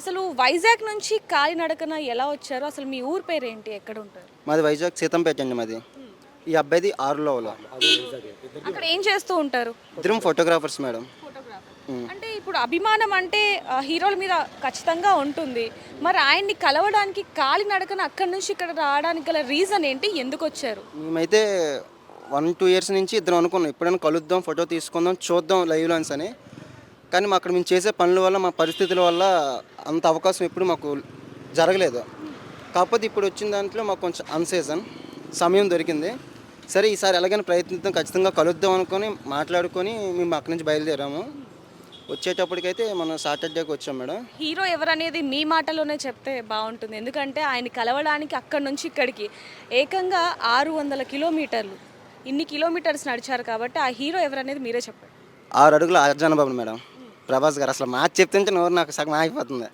అసలు వైజాగ్ నుంచి కాలినడకన ఎలా వచ్చారు? అసలు మీ ఊరు పేరేంటి? ఎక్కడ ఉంటారు? మాది వైజాగ్ సీతంపేట అండి మాది. ఈ అబ్బాయిది ఆరులోవలో. అక్కడ ఏం చేస్తూ ఉంటారు? ఇద్దరం ఫోటోగ్రాఫర్స్ మేడం. అంటే ఇప్పుడు అభిమానం అంటే హీరోల మీద ఖచ్చితంగా ఉంటుంది. మరి ఆయన్ని కలవడానికి కాలినడకన అక్కడి నుంచి ఇక్కడ రావడానికి గల రీజన్ ఏంటి? ఎందుకు వచ్చారు? మేమైతే 1-2 ఇయర్స్ నుంచి ఇద్దరం అనుకున్నాం ఎప్పుడైనా కలుద్దాం, ఫోటో తీసుకుందాం, చూద్దాం లైవ్లో అని. కానీ అక్కడ మేము చేసే పనుల వల్ల, మా పరిస్థితుల వల్ల అంత అవకాశం ఎప్పుడు మాకు జరగలేదు. కాకపోతే ఇప్పుడు వచ్చిన దాంట్లో మాకు కొంచెం అన్సీజన్ సమయం దొరికింది. సరే ఈసారి ఎలాగైనా ప్రయత్నిద్దాం, ఖచ్చితంగా కలుద్దాం అనుకొని మాట్లాడుకొని మేము అక్కడి నుంచి బయలుదేరాము. వచ్చేటప్పటికైతే మనం సాటర్డేకి వచ్చాం మేడం. హీరో ఎవరనేది మీ మాటలోనే చెప్తే బాగుంటుంది. ఎందుకంటే ఆయన కలవడానికి అక్కడి నుంచి ఇక్కడికి ఏకంగా 600 కిలోమీటర్లు, ఇన్ని కిలోమీటర్స్ నడిచారు కాబట్టి ఆ హీరో ఎవరనేది మీరే చెప్పండి. 6 అడుగుల ఆర్జానబాబు మేడం, ప్రభాస్ గారు. అసలు మాట చెప్తుంటే నోరు నాకు సగం ఆగిపోతుంది.